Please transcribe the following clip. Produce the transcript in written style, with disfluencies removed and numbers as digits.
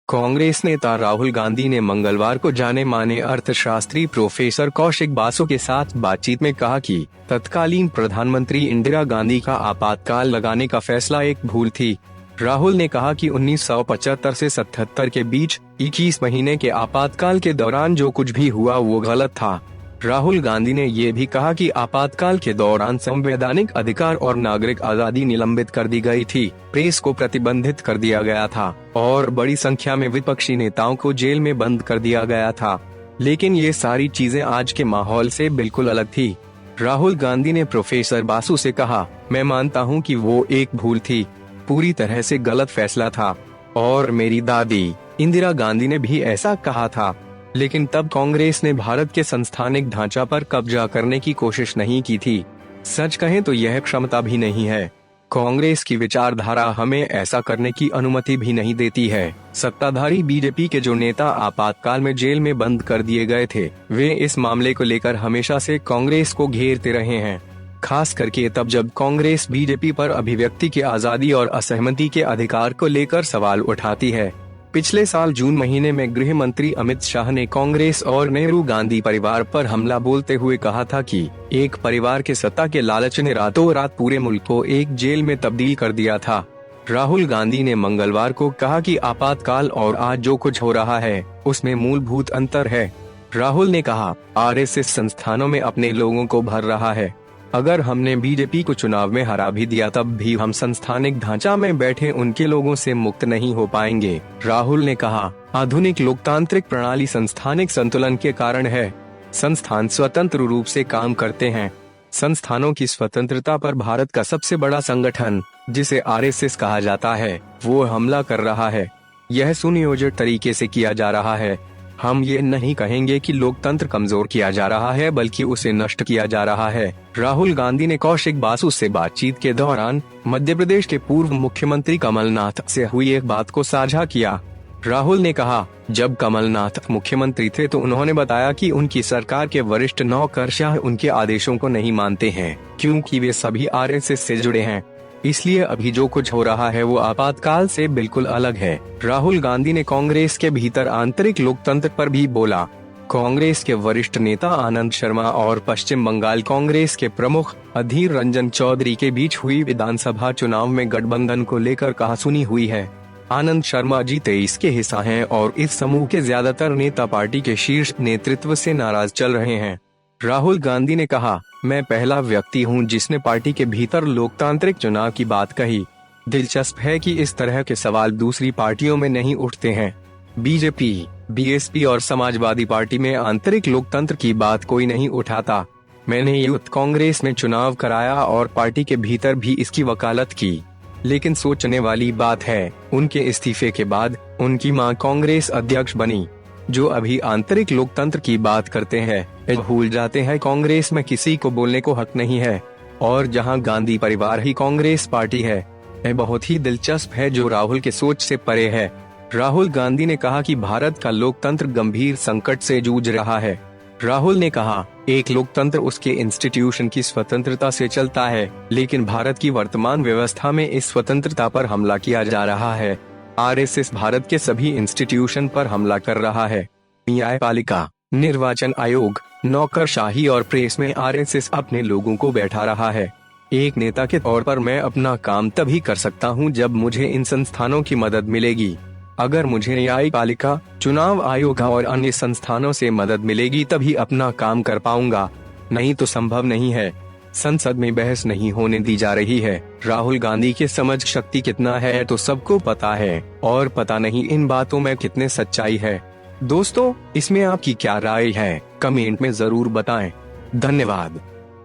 कांग्रेस नेता राहुल गांधी ने मंगलवार को जाने माने अर्थशास्त्री प्रोफेसर कौशिक बासु के साथ बातचीत में कहा कि तत्कालीन प्रधानमंत्री इंदिरा गांधी का आपातकाल लगाने का फैसला एक भूल थी। राहुल ने कहा कि 1975 से 77 के बीच 21 महीने के आपातकाल के दौरान जो कुछ भी हुआ वो गलत था। राहुल गांधी ने ये भी कहा कि आपातकाल के दौरान संवैधानिक अधिकार और नागरिक आजादी निलंबित कर दी गई थी, प्रेस को प्रतिबंधित कर दिया गया था और बड़ी संख्या में विपक्षी नेताओं को जेल में बंद कर दिया गया था। लेकिन ये सारी चीजें आज के माहौल से बिल्कुल अलग थी। राहुल गांधी ने प्रोफेसर बासु से कहा, मैं मानता हूँ कि वो एक भूल थी, पूरी तरह से गलत फैसला था और मेरी दादी इंदिरा गांधी ने भी ऐसा कहा था। लेकिन तब कांग्रेस ने भारत के संस्थानिक ढांचा पर कब्जा करने की कोशिश नहीं की थी। सच कहें तो यह क्षमता भी नहीं है। कांग्रेस की विचारधारा हमें ऐसा करने की अनुमति भी नहीं देती है। सत्ताधारी बीजेपी के जो नेता आपातकाल में जेल में बंद कर दिए गए थे, वे इस मामले को लेकर हमेशा से कांग्रेस को घेरते रहे हैं, खास करके तब जब कांग्रेस बीजेपी पर अभिव्यक्ति की आजादी और असहमति के अधिकार को लेकर सवाल उठाती है। पिछले साल जून महीने में गृह मंत्री अमित शाह ने कांग्रेस और नेहरू गांधी परिवार पर हमला बोलते हुए कहा था कि एक परिवार के सत्ता के लालच ने रातों रात पूरे मुल्क को एक जेल में तब्दील कर दिया था। राहुल गांधी ने मंगलवार को कहा कि आपातकाल और आज जो कुछ हो रहा है उसमें मूलभूत अंतर है। राहुल ने कहा, आरएसएस संस्थानों में अपने लोगों को भर रहा है। अगर हमने बीजेपी को चुनाव में हरा भी दिया तब भी हम संस्थानिक ढांचा में बैठे उनके लोगों से मुक्त नहीं हो पाएंगे। राहुल ने कहा, आधुनिक लोकतांत्रिक प्रणाली संस्थानिक संतुलन के कारण है। संस्थान स्वतंत्र रूप से काम करते हैं। संस्थानों की स्वतंत्रता पर भारत का सबसे बड़ा संगठन, जिसे आरएसएस कहा जाता है, वो हमला कर रहा है। यह सुनियोजित तरीके से किया जा रहा है। हम ये नहीं कहेंगे कि लोकतंत्र कमजोर किया जा रहा है, बल्कि उसे नष्ट किया जा रहा है। राहुल गांधी ने कौशिक बासु से बातचीत के दौरान मध्य प्रदेश के पूर्व मुख्यमंत्री कमलनाथ से हुई एक बात को साझा किया। राहुल ने कहा, जब कमलनाथ मुख्यमंत्री थे तो उन्होंने बताया कि उनकी सरकार के वरिष्ठ नौकरशाह उनके आदेशों को नहीं मानते हैं, क्योंकि वे सभी आरएसएस से जुड़े हैं। इसलिए अभी जो कुछ हो रहा है वो आपातकाल से बिल्कुल अलग है। राहुल गांधी ने कांग्रेस के भीतर आंतरिक लोकतंत्र पर भी बोला। कांग्रेस के वरिष्ठ नेता आनंद शर्मा और पश्चिम बंगाल कांग्रेस के प्रमुख अधीर रंजन चौधरी के बीच हुई विधानसभा चुनाव में गठबंधन को लेकर कहासुनी हुई है। आनंद शर्मा जी 23 के हिस्सा हैं और इस समूह के ज्यादातर नेता पार्टी के शीर्ष नेतृत्व से नाराज चल रहे हैं। राहुल गांधी ने कहा, मैं पहला व्यक्ति हूं जिसने पार्टी के भीतर लोकतांत्रिक चुनाव की बात कही। दिलचस्प है कि इस तरह के सवाल दूसरी पार्टियों में नहीं उठते हैं। बीजेपी, बीएसपी और समाजवादी पार्टी में आंतरिक लोकतंत्र की बात कोई नहीं उठाता। मैंने यूथ कांग्रेस में चुनाव कराया और पार्टी के भीतर भी इसकी वकालत की। लेकिन सोचने वाली बात है, उनके इस्तीफे के बाद उनकी मां कांग्रेस अध्यक्ष बनी। जो अभी आंतरिक लोकतंत्र की बात करते हैं, भूल जाते हैं कांग्रेस में किसी को बोलने को हक नहीं है और जहां गांधी परिवार ही कांग्रेस पार्टी है। यह बहुत ही दिलचस्प है जो राहुल के सोच से परे है। राहुल गांधी ने कहा कि भारत का लोकतंत्र गंभीर संकट से जूझ रहा है। राहुल ने कहा, एक लोकतंत्र उसके इंस्टीट्यूशन की स्वतंत्रता से चलता है, लेकिन भारत की वर्तमान व्यवस्था में इस स्वतंत्रता पर हमला किया जा रहा है। आरएसएस भारत के सभी इंस्टीट्यूशन पर हमला कर रहा है। न्यायपालिका, निर्वाचन आयोग, नौकरशाही और प्रेस में आरएसएस अपने लोगों को बैठा रहा है। एक नेता के तौर पर मैं अपना काम तभी कर सकता हूं जब मुझे इन संस्थानों की मदद मिलेगी। अगर मुझे न्यायपालिका, चुनाव आयोग और अन्य संस्थानों से मदद मिलेगी तभी अपना काम कर पाऊंगा, नहीं तो संभव नहीं है। संसद में बहस नहीं होने दी जा रही है। राहुल गांधी की समझ शक्ति कितना है तो सबको पता है, और पता नहीं इन बातों में कितने सच्चाई है। दोस्तों, इसमें आपकी क्या राय है? कमेंट में जरूर बताएं। धन्यवाद।